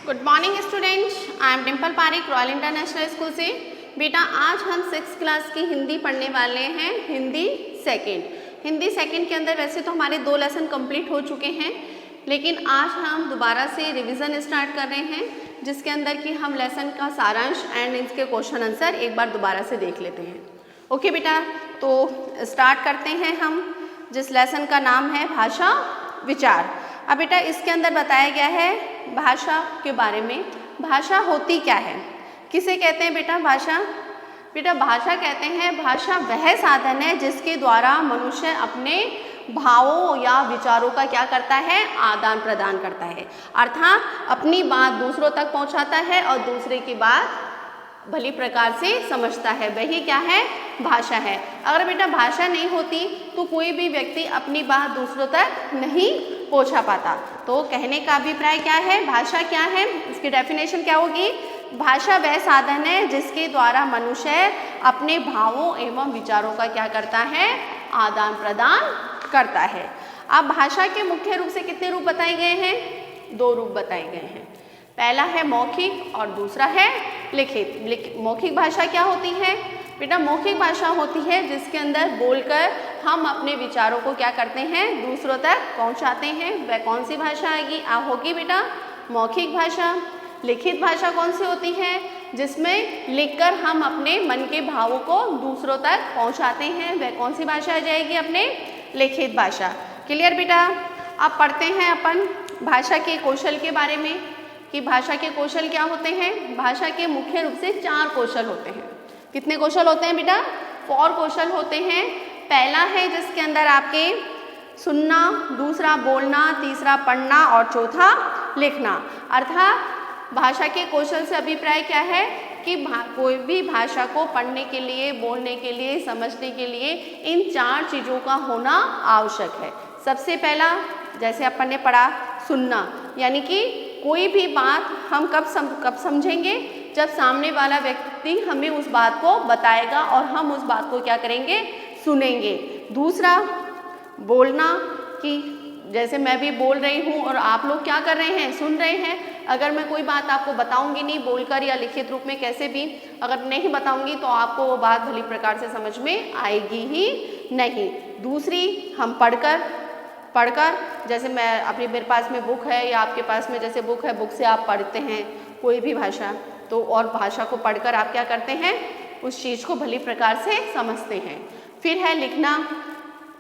Good morning students, I am Dimple Pareek, royal international school से। बेटा आज हम 6th क्लास की हिंदी पढ़ने वाले हैं, हिंदी सेकंड के अंदर वैसे तो हमारे 2 लेसन कंप्लीट हो चुके हैं, लेकिन आज हम दोबारा से रिवीजन स्टार्ट कर रहे हैं, जिसके अंदर कि हम लेसन का सारांश एंड इसके क्वेश्चन आंसर एक बार दोबारा से देख लेते हैं। ओके बेटा, तो स्टार्ट करते हैं हम, जिस लेसन का नाम है भाषा विचार। अब बेटा इसके अंदर बताया गया है भाषा के बारे में। भाषा होती क्या है, किसे कहते हैं बेटा भाषा? बेटा भाषा कहते हैं, भाषा वह साधन है जिसके द्वारा मनुष्य अपने भावों या विचारों का क्या करता है, आदान प्रदान करता है, अर्थात अपनी बात दूसरों तक पहुंचाता है और दूसरे की बात भली प्रकार से समझता है, वही क्या है, भाषा है। अगर बेटा भाषा नहीं होती तो कोई भी व्यक्ति अपनी बात दूसरों तक नहीं पहुंचा पाता। तो कहने का अभिप्राय क्या है, भाषा क्या है, इसकी डेफिनेशन क्या होगी? भाषा वह साधन है जिसके द्वारा मनुष्य अपने भावों एवं विचारों का क्या करता है, आदान प्रदान करता है। अब भाषा के मुख्य रूप से कितने रूप बताए गए हैं? 2 रूप बताए गए हैं। पहला है मौखिक और दूसरा है लिखित। मौखिक भाषा क्या होती है बेटा? मौखिक भाषा होती है जिसके अंदर बोलकर हम अपने विचारों को क्या करते हैं, दूसरों तक पहुंचाते हैं। वह कौन सी भाषा आएगी? होगी बेटा मौखिक भाषा। लिखित भाषा कौन सी होती है? जिसमें लिखकर हम अपने मन के भावों को दूसरों तक पहुंचाते हैं। वह कौन सी भाषा आ जाएगी? अपने लिखित भाषा। क्लियर बेटा? अब पढ़ते हैं अपन भाषा के कौशल के बारे में कि भाषा के कौशल क्या होते हैं। भाषा के मुख्य रूप से 4 कौशल होते हैं। कितने कौशल होते हैं बेटा? 4 कौशल होते हैं। पहला है जिसके अंदर आपके सुनना, दूसरा बोलना, तीसरा पढ़ना और चौथा लिखना। अर्थात भाषा के कौशल से अभिप्राय क्या है कि कोई भी भाषा को पढ़ने के लिए, बोलने के लिए, समझने के लिए इन 4 चीज़ों का होना आवश्यक है। सबसे पहला जैसे अपन ने पढ़ा सुनना, यानी कि कोई भी बात हम कब समझेंगे? जब सामने वाला व्यक्ति हमें उस बात को बताएगा और हम उस बात को क्या करेंगे, सुनेंगे। दूसरा बोलना, कि जैसे मैं भी बोल रही हूँ और आप लोग क्या कर रहे हैं, सुन रहे हैं। अगर मैं कोई बात आपको बताऊंगी नहीं बोलकर या लिखित रूप में, कैसे भी अगर नहीं बताऊंगी तो आपको वो बात भली प्रकार से समझ में आएगी ही नहीं। दूसरी हम पढ़कर, जैसे मेरे पास में बुक है या आपके पास में जैसे बुक है, बुक से आप पढ़ते हैं कोई भी भाषा, तो और भाषा को पढ़कर आप क्या करते हैं, उस चीज़ को भली प्रकार से समझते हैं। फिर है लिखना,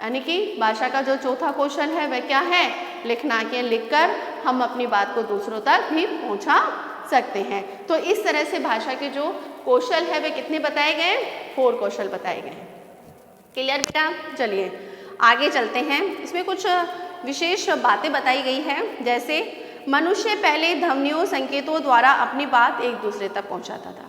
यानी कि भाषा का जो चौथा कौशल है वह क्या है, लिखना, कि लिखकर हम अपनी बात को दूसरों तक भी पहुंचा सकते हैं। तो इस तरह से भाषा के जो कौशल है वे कितने बताए गए? 4 कौशल बताए गए हैं। क्लियर बेटा? चलिए आगे चलते हैं। इसमें कुछ विशेष बातें बताई गई है, जैसे मनुष्य पहले ध्वनियों संकेतों द्वारा अपनी बात एक दूसरे तक पहुंचाता था।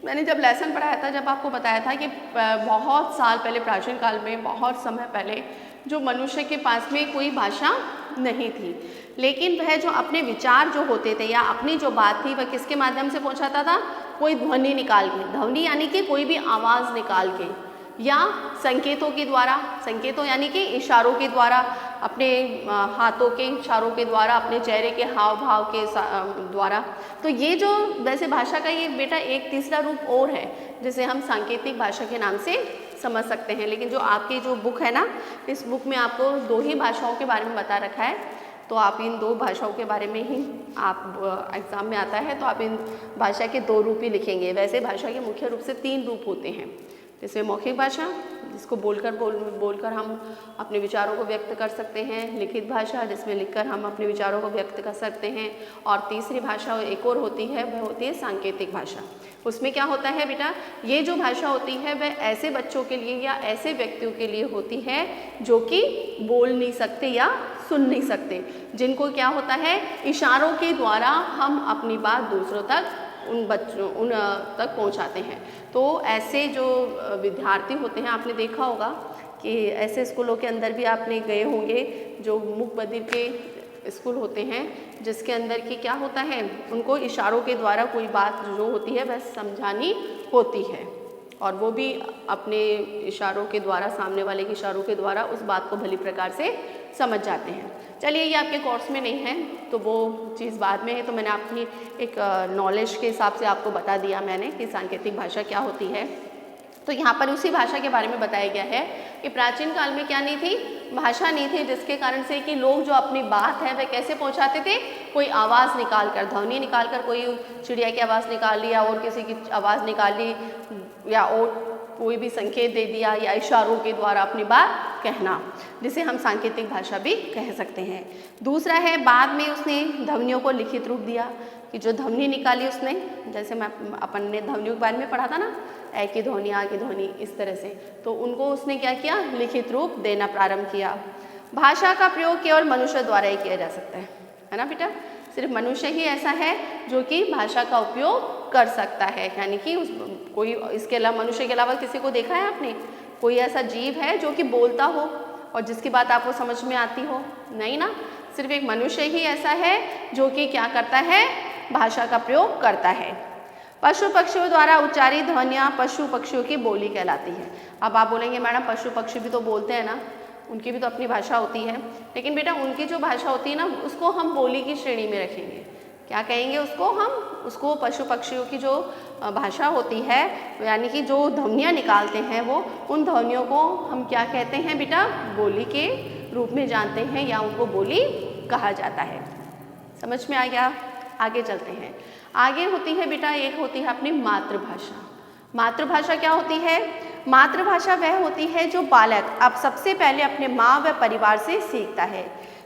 मैंने जब लेसन पढ़ाया था, जब आपको बताया था कि बहुत साल पहले, प्राचीन काल में, बहुत समय पहले जो मनुष्य के पास में कोई भाषा नहीं थी, लेकिन वह जो अपने विचार जो होते थे या अपनी जो बात थी वह किसके माध्यम से पहुंचाता था? कोई ध्वनि निकाल के, ध्वनि यानी कि कोई भी आवाज़ निकाल के, या संकेतों के द्वारा, संकेतों यानी कि इशारों के द्वारा, अपने हाथों के इशारों के द्वारा, अपने चेहरे के हाव भाव के द्वारा। तो ये जो वैसे भाषा का ये बेटा एक तीसरा रूप और है जिसे हम सांकेतिक भाषा के नाम से समझ सकते हैं। लेकिन जो आपकी जो बुक है ना, इस बुक में आपको 2 ही भाषाओं के बारे में बता रखा है, तो आप इन 2 भाषाओं के बारे में ही आप एग्ज़ाम में आता है तो आप इन भाषा के 2 रूप ही लिखेंगे। वैसे भाषा के मुख्य रूप से 3 रूप होते हैं, जिसमें मौखिक भाषा जिसको बोलकर हम अपने विचारों को व्यक्त कर सकते हैं, लिखित भाषा जिसमें लिखकर हम अपने विचारों को व्यक्त कर सकते हैं, और तीसरी भाषा एक और होती है, वह होती है सांकेतिक भाषा। उसमें क्या होता है बेटा, ये जो भाषा होती है वह ऐसे बच्चों के लिए या ऐसे व्यक्तियों के लिए होती है जो कि बोल नहीं सकते या सुन नहीं सकते, जिनको क्या होता है, इशारों के द्वारा हम अपनी बात दूसरों तक, उन तक पहुंचाते हैं। तो ऐसे जो विद्यार्थी होते हैं, आपने देखा होगा कि ऐसे स्कूलों के अंदर भी आपने गए होंगे जो मूक बधिर के स्कूल होते हैं, जिसके अंदर की क्या होता है, उनको इशारों के द्वारा कोई बात जो होती है वह समझानी होती है, और वो भी अपने इशारों के द्वारा, सामने वाले के इशारों के द्वारा उस बात को भली प्रकार से समझ जाते हैं। चलिए, ये आपके कोर्स में नहीं है तो वो चीज़ बाद में है, तो मैंने अपनी एक नॉलेज के हिसाब से आपको बता दिया मैंने कि सांकेतिक भाषा क्या होती है। तो यहाँ पर उसी भाषा के बारे में बताया गया है कि प्राचीन काल में क्या नहीं थी, भाषा नहीं थी, जिसके कारण से कि लोग जो अपनी बात है वह कैसे पहुँचाते थे, कोई आवाज़ निकाल कर, ध्वनि निकाल कर, कोई चिड़िया की आवाज़ निकाल ली या और किसी की आवाज़ निकाल ली या और कोई भी संकेत दे दिया या इशारों के द्वारा अपनी बात कहना, जिसे हम सांकेतिक भाषा भी कह सकते हैं। दूसरा है, बाद में उसने ध्वनियों को लिखित रूप दिया कि जो ध्वनि निकाली उसने, जैसे मैं अपन ने ध्वनियों के बारे में पढ़ा था ना, ए की ध्वनि, आ की ध्वनि, इस तरह से, तो उनको उसने क्या किया, लिखित रूप देना प्रारंभ किया। भाषा का प्रयोग केवल मनुष्य द्वारा ही किया जा सकता है ना बेटा, सिर्फ मनुष्य ही ऐसा है जो कि भाषा का उपयोग कर सकता है, यानी कि कोई इसके अलावा, मनुष्य के अलावा किसी को देखा है आपने, कोई ऐसा जीव है जो कि बोलता हो और जिसकी बात आपको समझ में आती हो? नहीं ना, सिर्फ एक मनुष्य ही ऐसा है जो कि क्या करता है, भाषा का प्रयोग करता है। पशु पक्षियों द्वारा उच्चारित ध्वनियाँ पशु पक्षियों की बोली कहलाती है। अब आप बोलेंगे मैडम पशु पक्षी भी तो बोलते हैं ना, उनकी भी तो अपनी भाषा होती है, लेकिन बेटा उनकी जो भाषा होती है ना उसको हम बोली की श्रेणी में रखेंगे। क्या कहेंगे उसको? हम उसको पशु पक्षियों की जो भाषा होती है, यानी कि जो ध्वनियाँ निकालते हैं वो, उन ध्वनियों को हम क्या कहते हैं बेटा, बोली के रूप में जानते हैं या उनको बोली कहा जाता है। समझ में आ गया? आगे चलते हैं। आगे होती है बेटा, एक होती है अपनी मातृभाषा। मातृभाषा क्या होती है? मातृभाषा वह होती है जो बालक अब सबसे पहले अपने माँ व परिवार से सीखता है।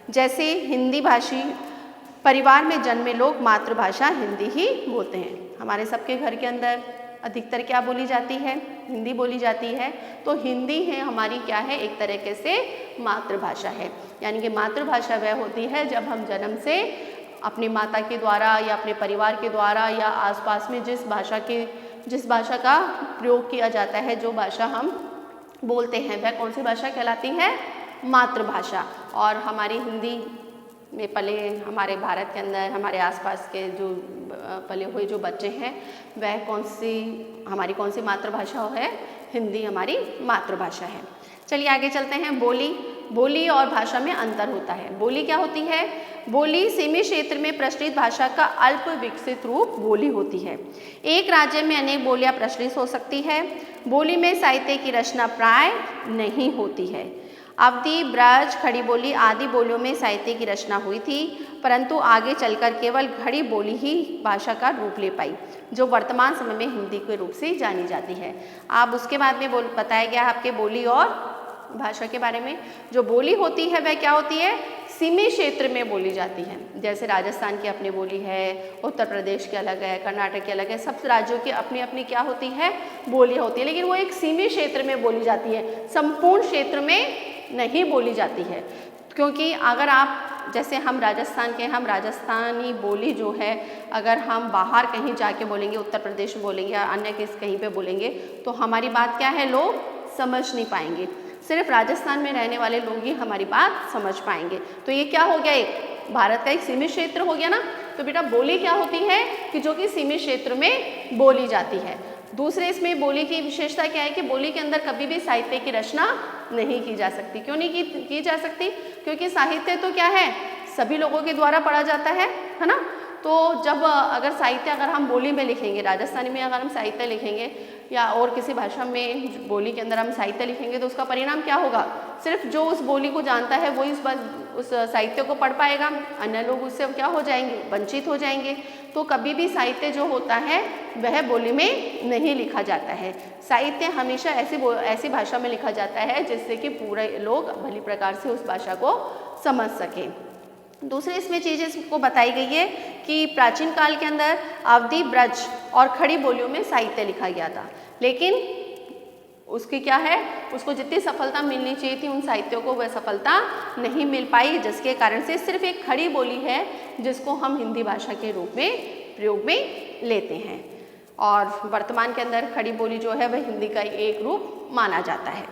जैसे हिंदी भाषी परिवार में जन्मे लोग मातृभाषा हिंदी ही बोलते हैं। हमारे सबके घर के अंदर अधिकतर क्या बोली जाती है? हिंदी बोली जाती है। तो हिंदी है हमारी क्या है, एक तरीके से मातृभाषा है। यानी कि मातृभाषा वह होती है जब हम जन्म से अपनी माता के द्वारा या अपने परिवार के द्वारा या आसपास में जिस भाषा का प्रयोग किया जाता है, जो भाषा हम बोलते हैं, वह कौन सी भाषा कहलाती है? मातृभाषा। और हमारी हिंदी में पले, हमारे भारत के अंदर हमारे आसपास के जो पले हुए जो बच्चे हैं, वह हमारी कौन सी मातृभाषा है? हिंदी हमारी मातृभाषा है। चलिए आगे चलते हैं। बोली और भाषा में अंतर होता है। बोली क्या होती है? बोली सीमित क्षेत्र में प्रचलित भाषा का अल्प विकसित रूप बोली होती है। एक राज्य में अनेक बोलियां प्रचलित हो सकती है। बोली में साहित्य की रचना प्राय नहीं होती है। अवधी, ब्रज, खड़ी बोली आदि बोलियों में साहित्य की रचना हुई थी, परंतु आगे चलकर केवल खड़ी बोली ही भाषा का रूप ले पाई, जो वर्तमान समय में हिंदी के रूप से जानी जाती है। अब उसके बाद में बताया गया आपके बोली और भाषा के बारे में। जो बोली होती है वह क्या होती है? सीमित क्षेत्र में बोली जाती है। जैसे राजस्थान की अपनी बोली है, उत्तर प्रदेश की अलग है, कर्नाटक की अलग है, सब राज्यों की अपनी अपनी क्या होती है? बोलियाँ होती है, लेकिन वो एक सीमित क्षेत्र में बोली जाती है, संपूर्ण क्षेत्र में नहीं बोली जाती है। क्योंकि अगर आप, जैसे हम राजस्थान के, हम राजस्थानी बोली जो है अगर हम बाहर कहीं जाके बोलेंगे, उत्तर प्रदेश में बोलेंगे या अन्य कहीं पे बोलेंगे, तो हमारी बात क्या है, लोग समझ नहीं पाएंगे। सिर्फ राजस्थान में रहने वाले लोग ही हमारी बात समझ पाएंगे। तो ये क्या हो गया, एक भारत का एक सीमित क्षेत्र हो गया ना। तो बेटा बोली क्या होती है कि जो कि सीमित क्षेत्र में बोली जाती है। दूसरे इसमें बोली की विशेषता क्या है कि बोली के अंदर कभी भी साहित्य की रचना नहीं की जा सकती। क्यों नहीं की जा सकती? क्योंकि साहित्य तो क्या है, सभी लोगों के द्वारा पढ़ा जाता है ना। तो जब अगर साहित्य अगर हम बोली में लिखेंगे, राजस्थानी में अगर हम साहित्य लिखेंगे या और किसी भाषा में बोली के अंदर हम साहित्य लिखेंगे, तो उसका परिणाम क्या होगा? सिर्फ जो उस बोली को जानता है वो उस साहित्य को पढ़ पाएगा, अन्य लोग उससे क्या हो जाएंगे, वंचित हो जाएंगे। तो कभी भी साहित्य जो होता है वह बोली में नहीं लिखा जाता है। साहित्य हमेशा ऐसी भाषा में लिखा जाता है जिससे कि पूरे लोग भली प्रकार से उस भाषा को समझ सकें। दूसरी इसमें चीज़ इसको बताई गई है कि प्राचीन काल के अंदर अवधी, ब्रज और खड़ी बोलियों में साहित्य लिखा गया था, लेकिन उसकी क्या है, उसको जितनी सफलता मिलनी चाहिए थी उन साहित्यों को वह सफलता नहीं मिल पाई, जिसके कारण से सिर्फ एक खड़ी बोली है जिसको हम हिंदी भाषा के रूप में प्रयोग में लेते हैं। और वर्तमान के अंदर खड़ी बोली जो है वह हिंदी का एक रूप माना जाता है।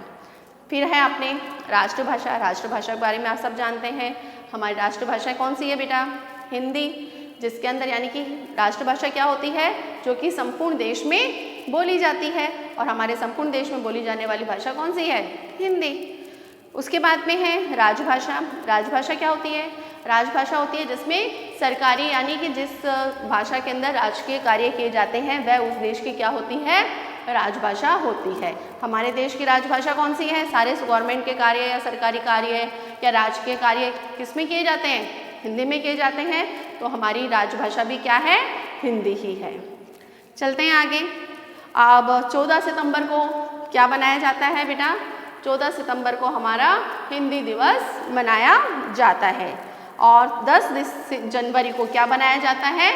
फिर है अपने राष्ट्रभाषा। राष्ट्रभाषा के बारे में आप सब जानते हैं। हमारी राष्ट्रभाषा कौन सी है बेटा? हिंदी, जिसके अंदर यानी कि राष्ट्रभाषा क्या होती है, जो कि संपूर्ण देश में बोली जाती है। और हमारे संपूर्ण देश में बोली जाने वाली भाषा कौन सी है? हिंदी। उसके बाद में है राजभाषा। राजभाषा क्या होती है? राजभाषा होती है जिसमें सरकारी यानी कि जिस भाषा के अंदर राजकीय कार्य किए जाते हैं वह उस देश की क्या होती है? राजभाषा होती है। हमारे देश की राजभाषा कौन सी है? सारे गवर्नमेंट के कार्य या सरकारी कार्य या राजकीय कार्य किस में किए जाते हैं? हिंदी में किए जाते हैं। तो हमारी राजभाषा भी क्या है? हिंदी ही है। चलते हैं आगे। अब 14 सितंबर को क्या मनाया जाता है बेटा? 14 सितंबर को हमारा हिंदी दिवस मनाया जाता है। और 10 जनवरी को क्या मनाया जाता है?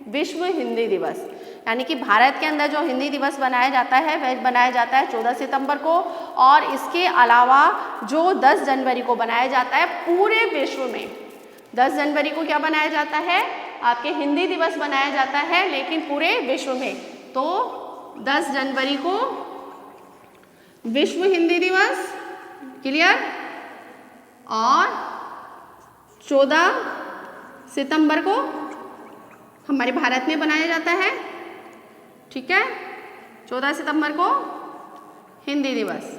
विश्व हिंदी दिवस। यानी कि भारत के अंदर जो हिंदी दिवस बनाया जाता है वह बनाया जाता है 14 सितंबर को। और इसके अलावा जो 10 जनवरी को बनाया जाता है पूरे विश्व में, 10 जनवरी को क्या बनाया जाता है? आपके हिंदी दिवस बनाया जाता है, लेकिन पूरे विश्व में। तो 10 जनवरी को विश्व हिंदी दिवस, क्लियर? और 14 सितंबर को हमारे भारत में बनाया जाता है, ठीक है? 14 सितंबर को हिंदी दिवस,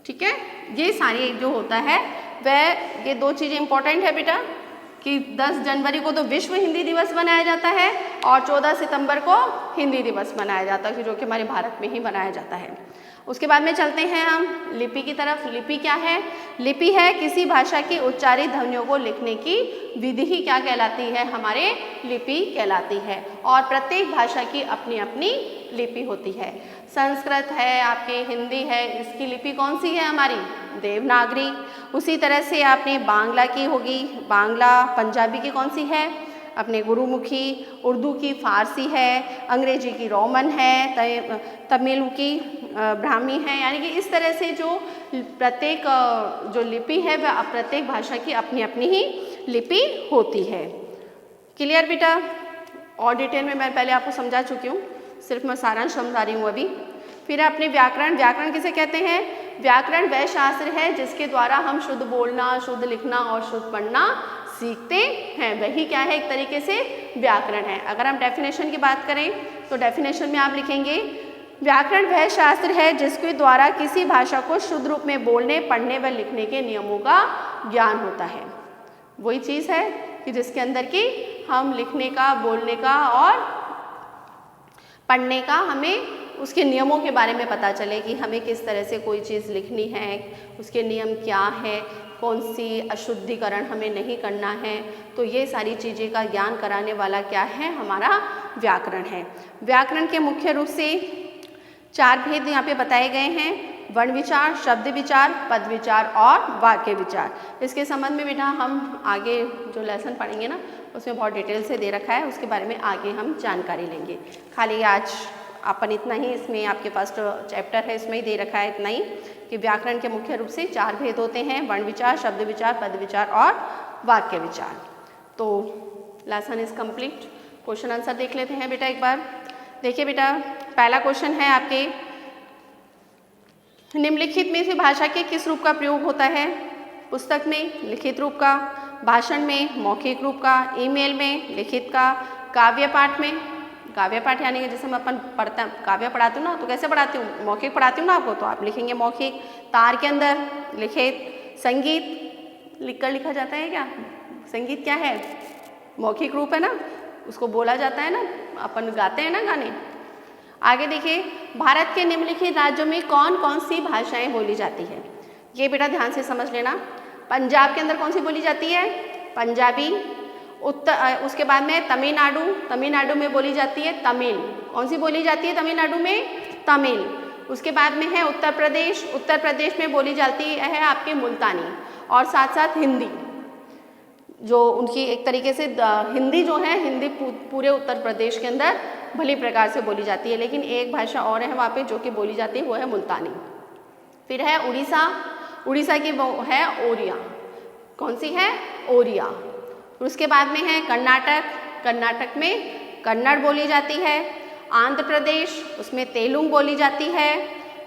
ठीक है? ये सारी जो होता है वह ये 2 चीज़ें इंपॉर्टेंट है बेटा कि 10 जनवरी को तो विश्व हिंदी दिवस मनाया जाता है और 14 सितंबर को हिंदी दिवस मनाया जाता है, जो कि हमारे भारत में ही मनाया जाता है। उसके बाद में चलते हैं हम लिपि की तरफ। लिपि क्या है? लिपि है किसी भाषा की उच्चारित ध्वनियों को लिखने की विधि ही क्या कहलाती है? हमारे लिपि कहलाती है। और प्रत्येक भाषा की अपनी अपनी लिपि होती है। संस्कृत है, आपके हिंदी है, इसकी लिपि कौन सी है? हमारी देवनागरी। उसी तरह से आपने बांग्ला की होगी, बांग्ला। पंजाबी की कौन सी है? अपने गुरुमुखी। उर्दू की फारसी है, अंग्रेजी की रोमन है, तमिल की ब्राह्मी है। यानी कि इस तरह से जो प्रत्येक जो लिपि है वह प्रत्येक भाषा की अपनी अपनी ही लिपि होती है। क्लियर बेटा? और डिटेल में मैं पहले आपको समझा चुकी हूँ, सिर्फ मैं सारांश समझा रही हूँ अभी। फिर अपने व्याकरण। व्याकरण किसे कहते हैं? व्याकरण वह शास्त्र है जिसके द्वारा हम शुद्ध बोलना, शुद्ध लिखना और शुद्ध पढ़ना सीखते हैं। वही क्या है? एक तरीके से व्याकरण है। अगर हम डेफिनेशन की बात करें तो डेफिनेशन में आप लिखेंगे व्याकरण वह शास्त्र है जिसके द्वारा किसी भाषा को शुद्ध रूप में बोलने, पढ़ने व लिखने के नियमों का ज्ञान होता है। वही चीज़ है कि जिसके अंदर कि हम लिखने का, बोलने का और पढ़ने का हमें उसके नियमों के बारे में पता चले कि हमें किस तरह से कोई चीज़ लिखनी है, उसके नियम क्या है, कौन सी अशुद्धिकरण हमें नहीं करना है। तो ये सारी चीज़ें का ज्ञान कराने वाला क्या है? हमारा व्याकरण है। व्याकरण के मुख्य रूप से 4 भेद यहाँ पे बताए गए हैं: वर्ण विचार, शब्द विचार, पद विचार और वाक्य विचार। इसके संबंध में बेटा हम आगे जो लेसन पढ़ेंगे ना उसमें बहुत डिटेल से दे रखा है, उसके बारे में आगे हम जानकारी लेंगे। खाली आज अपन इतना ही, इसमें आपके पास जो चैप्टर है इसमें ही दे रखा है इतना ही कि व्याकरण के मुख्य रूप से 4 भेद होते हैं: वर्ण विचार, शब्द विचार, पद विचार और वाक्य विचार। तो lesson is complete. Question answer देख लेते हैं बेटा एक बार। देखिए बेटा, पहला क्वेश्चन है आपके, निम्नलिखित में से भाषा के किस रूप का प्रयोग होता है? पुस्तक में लिखित रूप का, भाषण में मौखिक रूप का, ईमेल में लिखित का, काव्य पाठ में। काव्य पाठ यानी कि जैसे मैं अपन पढ़ता काव्य पढ़ाती हूँ ना, तो कैसे पढ़ाती हूँ? मौखिक पढ़ाती हूँ ना आपको, तो आप लिखेंगे मौखिक। तार के अंदर लिखित। संगीत लिखकर लिखा जाता है क्या? संगीत क्या है? मौखिक रूप है ना, उसको बोला जाता है ना, अपन गाते हैं ना गाने। आगे देखिए, भारत के निम्नलिखित राज्यों में कौन कौन सी भाषाएं बोली जाती है? ये बेटा ध्यान से समझ लेना। पंजाब के अंदर कौन सी बोली जाती है? पंजाबी। उसके बाद में तमिलनाडु, तमिलनाडु में बोली जाती है तमिल। कौन सी बोली जाती है तमिलनाडु में? तमिल। उसके बाद में है उत्तर प्रदेश, उत्तर प्रदेश में बोली जाती है आपके मुल्तानी। और साथ साथ हिंदी, जो उनकी एक तरीके से हिंदी जो है, हिंदी पूरे उत्तर प्रदेश के अंदर भली प्रकार से बोली जाती है। लेकिन एक भाषा और है वहाँ पे जो कि बोली जाती है, वो है मुल्तानी। फिर है उड़ीसा, उड़ीसा की वो है ओरिया। कौन सी है? ओरिया। उसके बाद में है कर्नाटक, कर्नाटक में कन्नड़ बोली जाती है। आंध्र प्रदेश, उसमें तेलुगु बोली जाती है।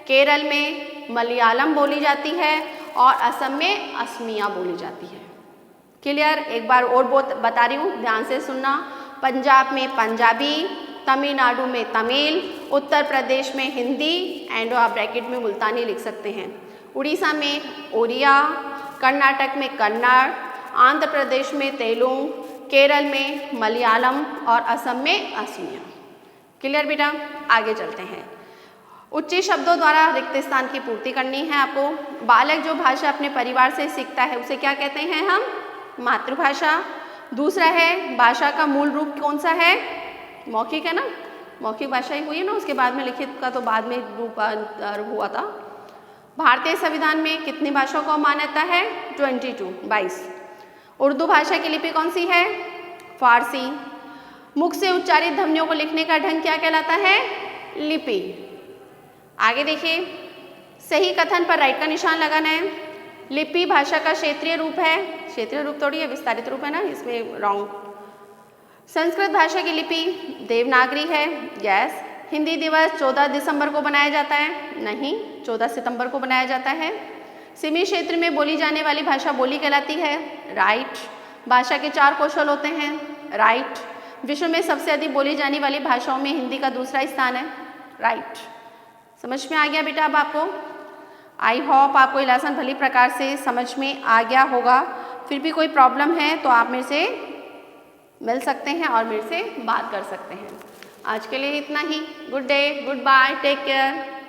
केरल में मलयालम बोली जाती है और असम में असमिया बोली जाती है। क्लियर? एक बार और बता रही हूँ, ध्यान से सुनना। पंजाब में पंजाबी, तमिलनाडु में तमिल, उत्तर प्रदेश में हिंदी एंड आप ब्रैकेट में मुल्तानी लिख सकते हैं। उड़ीसा में ओडिया, कर्नाटक में कन्नड़, आंध्र प्रदेश में तेलुगु, केरल में मलयालम और असम में असमिया। क्लियर बेटा? आगे चलते हैं। उच्च शब्दों द्वारा रिक्त स्थान की पूर्ति करनी है आपको। बालक जो भाषा अपने परिवार से सीखता है उसे क्या कहते हैं हम? मातृभाषा। दूसरा है भाषा का मूल रूप कौन सा है? मौखिक है ना, मौखिक भाषा ही हुई है ना, उसके बाद में लिखित का तो बाद में रूपांतर हुआ था। भारतीय संविधान में कितनी भाषाओं को मान्यता है? 22। उर्दू भाषा की लिपि कौन सी है? फारसी। मुख से उच्चारित ध्वनियों को लिखने का ढंग क्या कहलाता है? लिपि। आगे देखिए, सही कथन पर राइट का निशान लगाना है। लिपि भाषा का क्षेत्रीय रूप है, क्षेत्रीय रूप थोड़ी है, विस्तारित रूप है ना, इसमें रॉन्ग। संस्कृत भाषा की लिपि देवनागरी है, यस। हिंदी दिवस 14 दिसंबर को बनाया जाता है, नहीं, 14 सितंबर को बनाया जाता है। सीमित क्षेत्र में बोली जाने वाली भाषा बोली कहलाती है, राइट। भाषा के 4 कौशल होते हैं, राइट। विश्व में सबसे अधिक बोली जाने वाली भाषाओं में हिंदी का दूसरा स्थान है, राइट। समझ में आ गया बेटा अब आपको? आई होप आपको ये लेसन भली प्रकार से समझ में आ गया होगा। फिर भी कोई प्रॉब्लम है तो आप मेरे से मिल सकते हैं और मेरे से बात कर सकते हैं। आज के लिए इतना ही। Good day, goodbye, take care.